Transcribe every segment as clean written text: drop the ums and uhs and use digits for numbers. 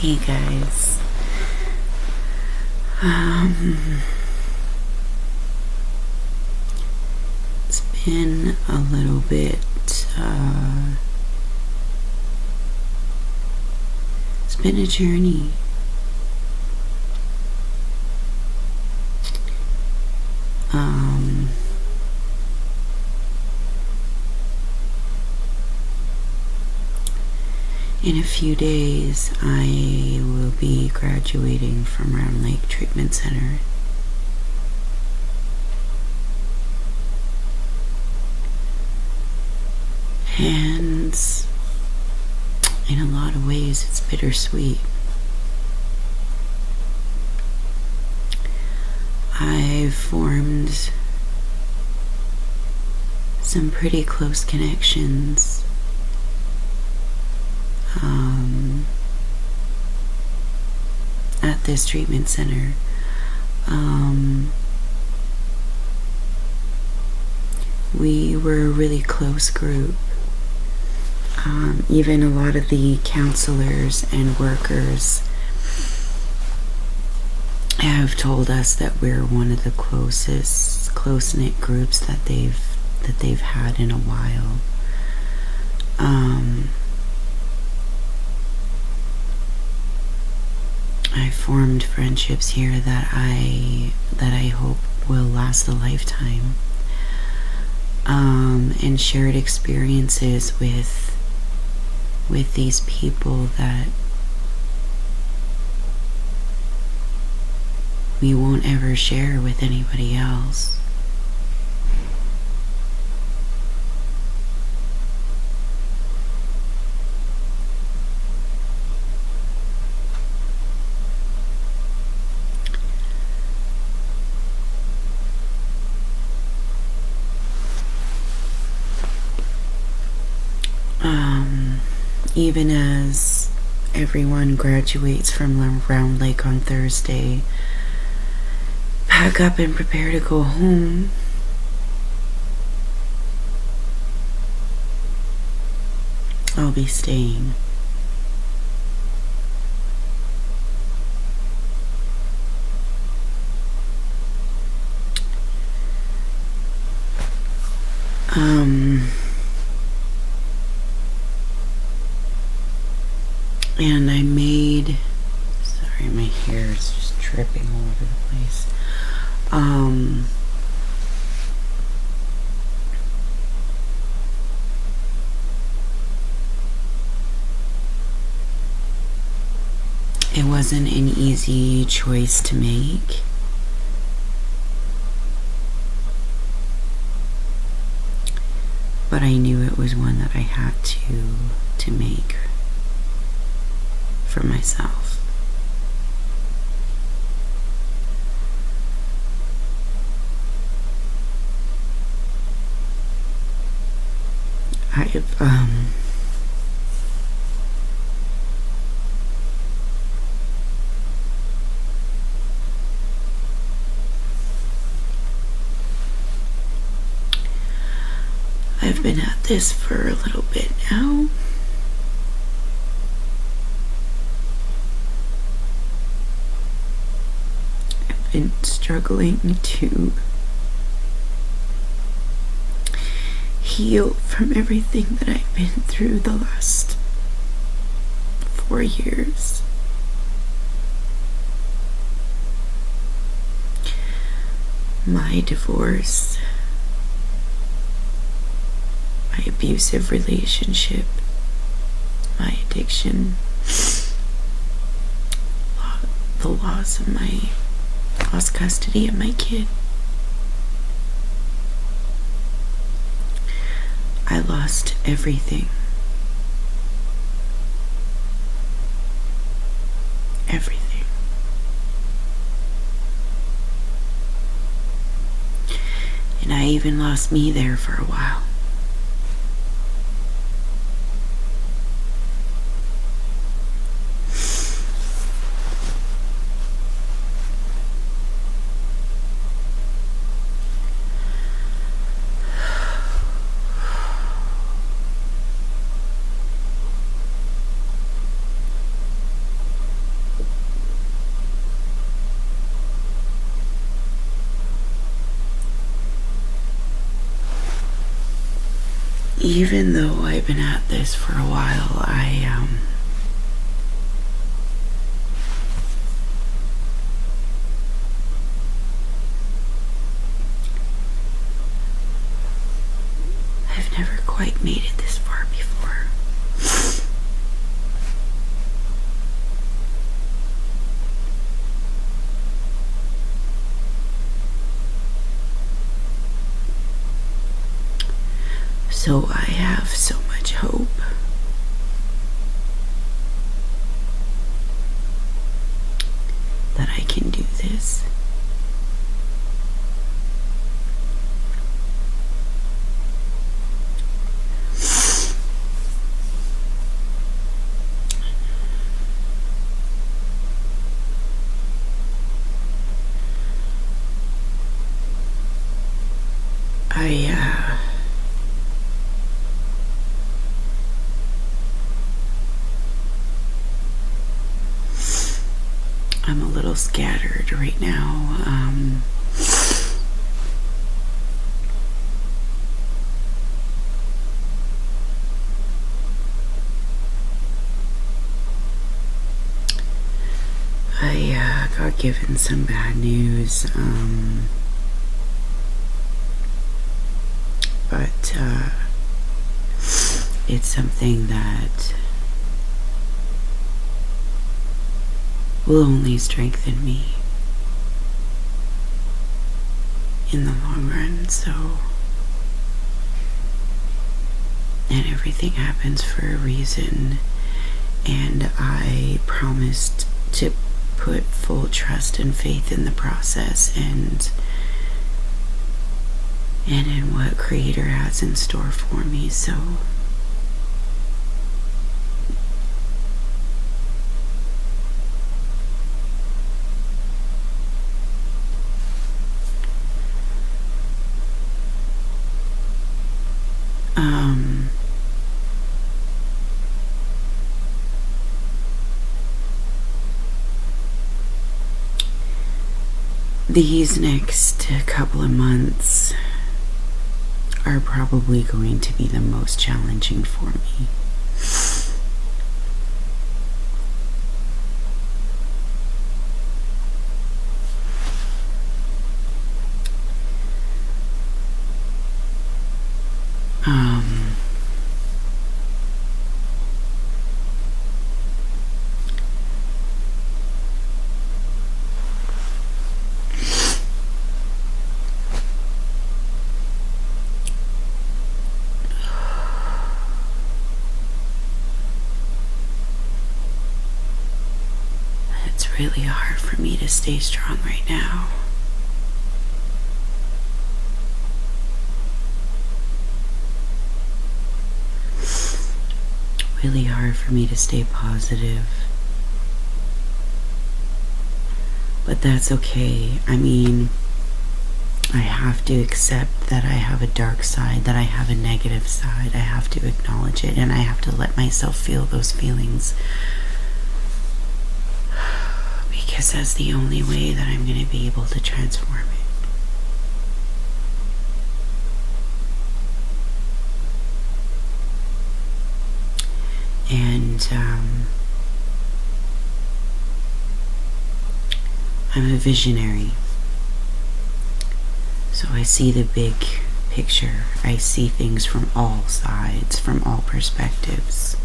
Hey guys. It's been a little bit, it's been a journey. In a few days, I will be graduating from Round Lake Treatment Center. And in a lot of ways, it's bittersweet. I've formed some pretty close connections at this treatment center. We were a really close group. Even a lot of the counselors and workers have told us that we're one of the close-knit groups that they've had in a while. I formed friendships here that I hope will last a lifetime, and shared experiences with these people that we won't ever share with anybody else. Even as everyone graduates from Round Lake on Thursday, pack up and prepare to go home, I'll be staying. And I made, sorry, my hair is just dripping all over the place. It wasn't an easy choice to make. But I knew it was one that I had to make for myself. I've been at this for a little bit now. I've been struggling to heal from everything that I've been through the last 4 years. My divorce, my abusive relationship, my addiction, the loss custody of my kid. I lost everything. Everything. And I even lost me there for a while. even though I've been at this for a while, I've never quite made it this far before. So I have so much hope. That I can do this. I'm a little scattered right now. I got given some bad news, but it's something that will only strengthen me in the long run. So, and everything happens for a reason, and I promised to put full trust and faith in the process and in what Creator has in store for me. So these next couple of months are probably going to be the most challenging for me. It's really hard for me to stay strong right now. Really hard for me to stay positive. But that's okay. I mean, I have to accept that I have a dark side, that I have a negative side. I have to acknowledge it, and I have to let myself feel those feelings. Because that's the only way that I'm going to be able to transform it. And I'm a visionary. So I see the big picture. I see things from all sides, from all perspectives.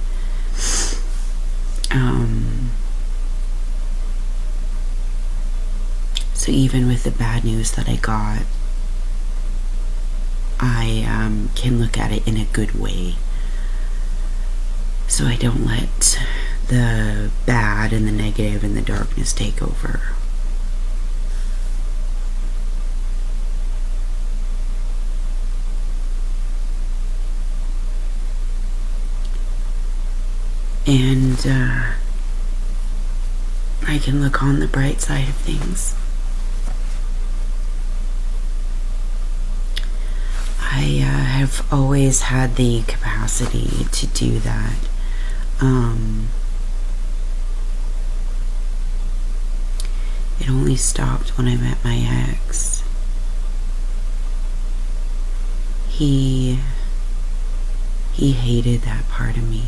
So even with the bad news that I got, I can look at it in a good way. So I don't let the bad and the negative and the darkness take over. And I can look on the bright side of things. I have always had the capacity to do that. It only stopped when I met my ex. He He hated that part of me.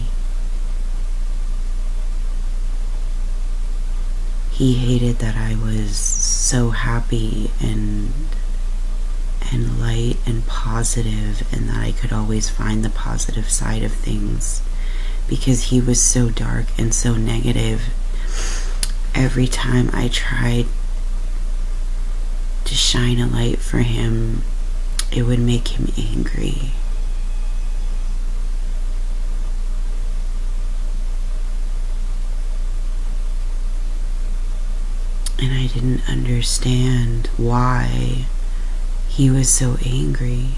He hated that I was so happy and light and positive, and that I could always find the positive side of things, because he was so dark and so negative. Every time I tried to shine a light for him, it would make him angry. And I didn't understand why he was so angry.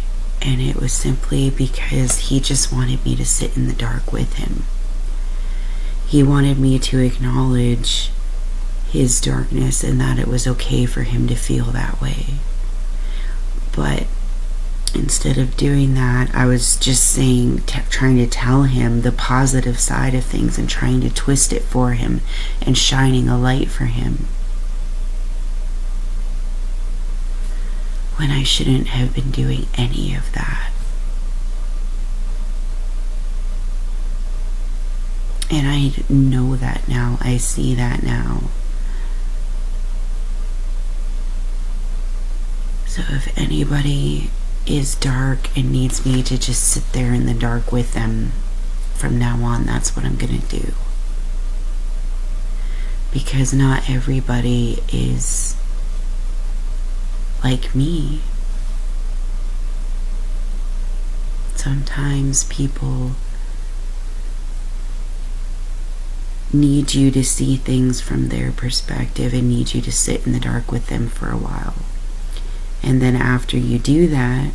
And it was simply because he just wanted me to sit in the dark with him. He wanted me to acknowledge his darkness and that it was okay for him to feel that way. But instead of doing that, I was just trying to tell him the positive side of things and trying to twist it for him and shining a light for him, when I shouldn't have been doing any of that. And I know that now. I see that now. So if anybody is dark and needs me to just sit there in the dark with them, from now on, that's what I'm gonna do. Because not everybody is like me. Sometimes people need you to see things from their perspective and need you to sit in the dark with them for a while. And then after you do that,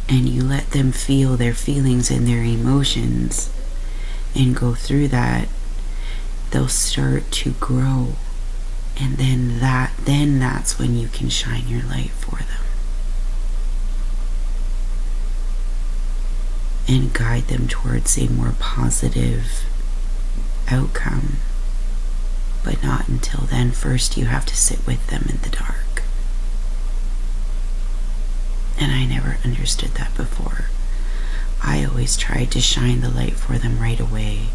and you let them feel their feelings and their emotions and go through that, they'll start to grow. And then that's when you can shine your light for them and guide them towards a more positive outcome. But not until then. First, you have to sit with them in the dark. And I never understood that before. I always tried to shine the light for them right away.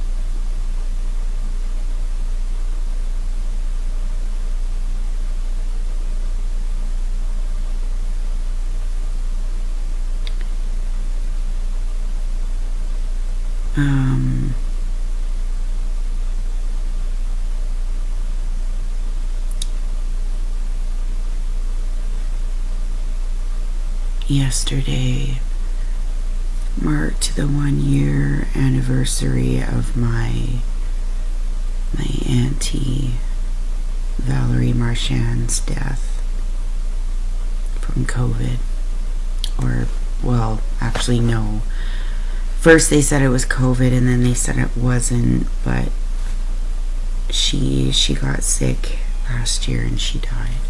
Yesterday marked the 1-year anniversary of my auntie Valerie Marchand's death from COVID. Or, well, actually no. First they said it was COVID and then they said it wasn't, but she got sick last year and she died.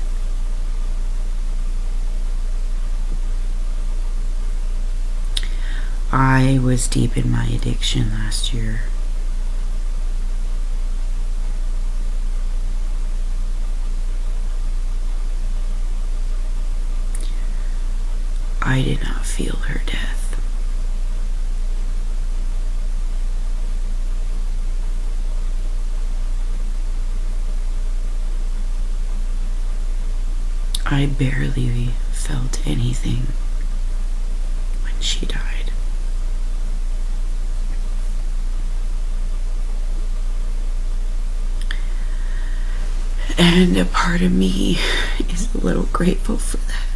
I was deep in my addiction last year. I did not feel her death. I barely felt anything when she died. And a part of me is a little grateful for that.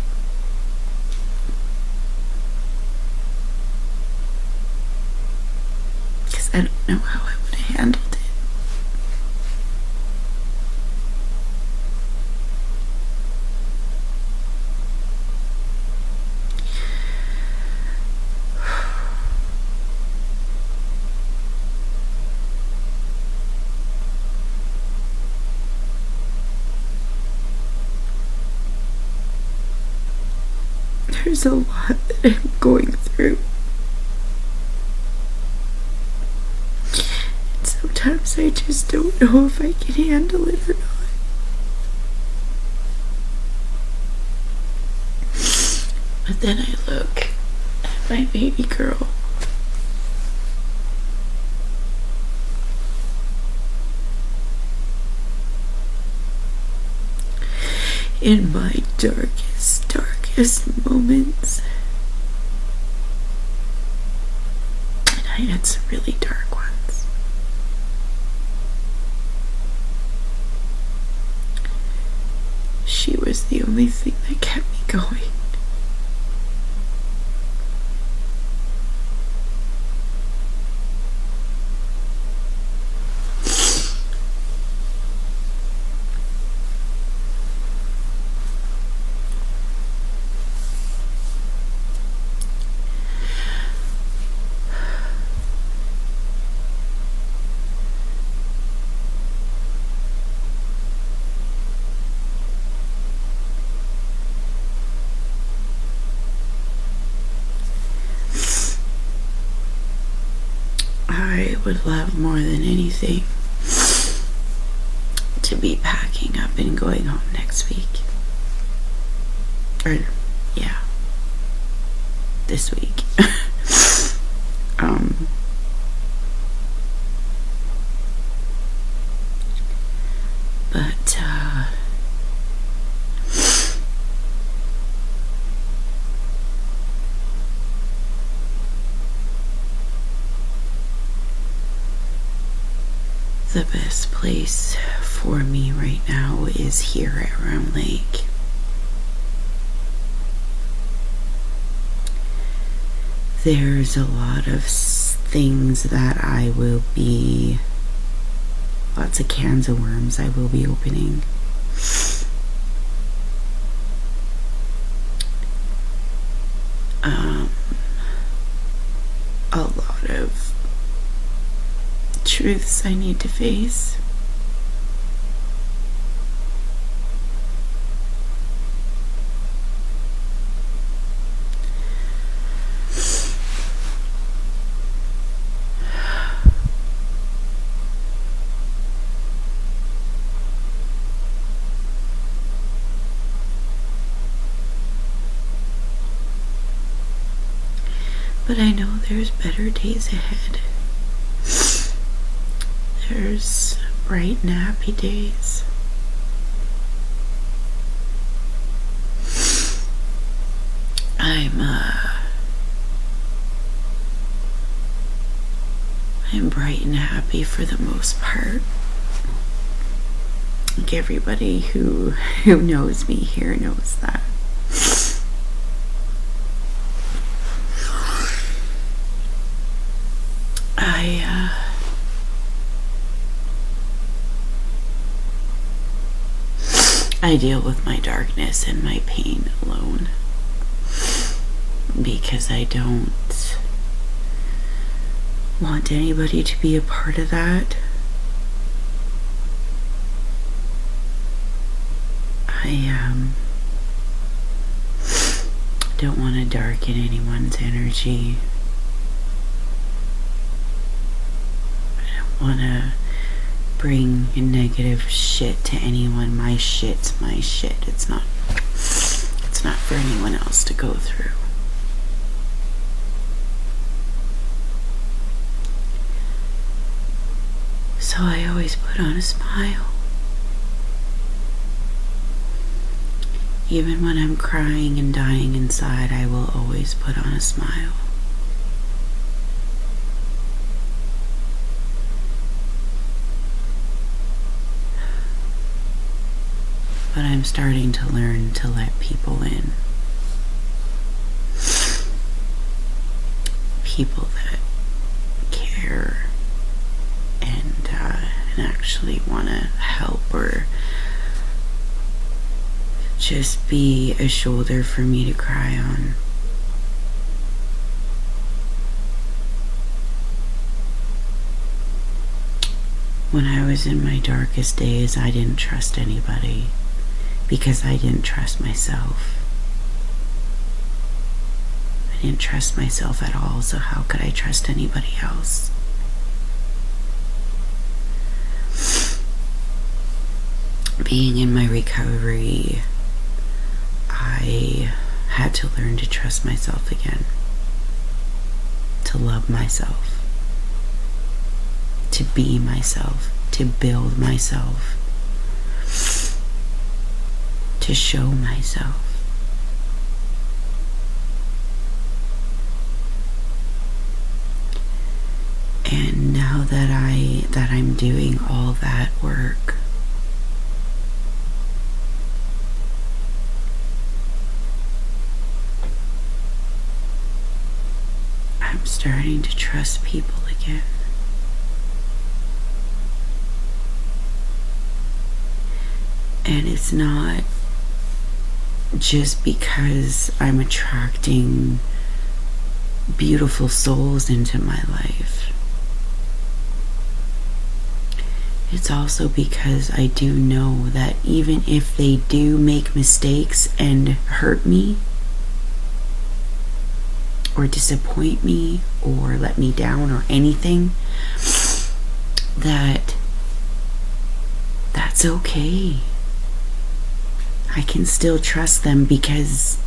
Because I don't know how I would have handled it. There's a lot that I'm going through. And sometimes I just don't know if I can handle it or not. But then I look at my baby girl. In my darkest moments. And I had some really dark ones. She was the only thing that kept me going. I would love more than anything to be packing up and going home next week. Or, yeah, this week. But, the best place for me right now is here at Round Lake. There's a lot of things that I will be, lots of cans of worms I will be opening. A lot of truths I need to face. But I know there's better days ahead. There's bright and happy days. I'm bright and happy for the most part. Like everybody who knows me here knows that. I deal with my darkness and my pain alone because I don't want anybody to be a part of that. I don't want to darken anyone's energy. I don't want to bring negative shit to anyone. My shit's my shit. It's not for anyone else to go through. So I always put on a smile. Even when I'm crying and dying inside, I will always put on a smile. But I'm starting to learn to let people in. People that care and actually want to help or just be a shoulder for me to cry on. When I was in my darkest days, I didn't trust anybody because I didn't trust myself. I didn't trust myself at all, so how could I trust anybody else? Being in my recovery, I had to learn to trust myself again, to love myself, to be myself, to build myself, to show myself. And now that I'm doing all that work, I'm starting to trust people again. And it's not just because I'm attracting beautiful souls into my life. It's also because I do know that even if they do make mistakes and hurt me, or disappoint me, or let me down, or anything, that's okay. I can still trust them because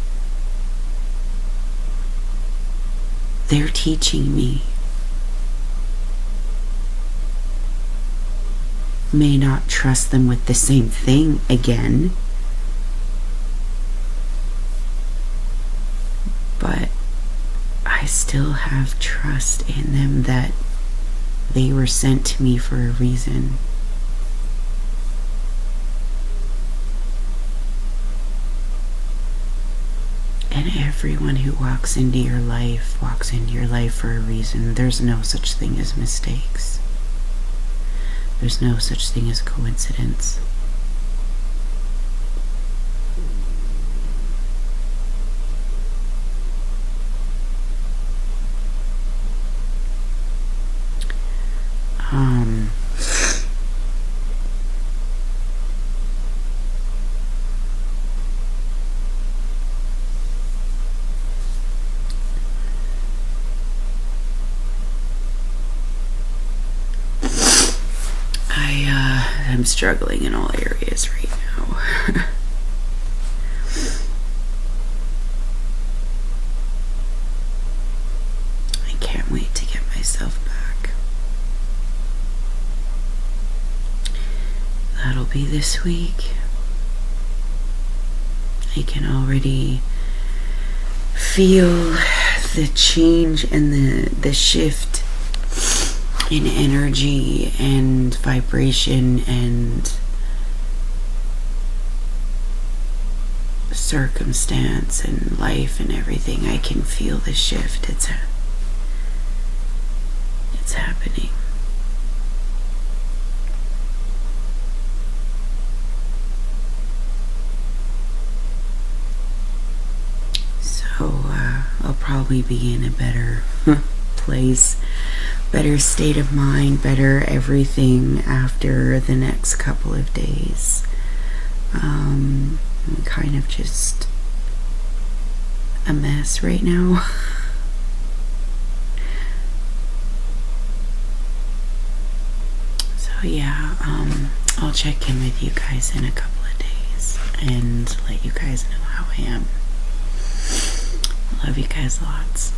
they're teaching me. May not trust them with the same thing again, but I still have trust in them that they were sent to me for a reason. And everyone who walks into your life for a reason. There's no such thing as mistakes. There's no such thing as coincidence. I'm struggling in all areas right now. I can't wait to get myself back. That'll be this week. I can already feel the change and the shift in energy and vibration and circumstance and life and everything. I can feel the shift. It's happening. So I'll probably be in a better place, better state of mind, better everything after the next couple of days. I'm kind of just a mess right now. So yeah, I'll check in with you guys in a couple of days and let you guys know how I am. Love you guys lots.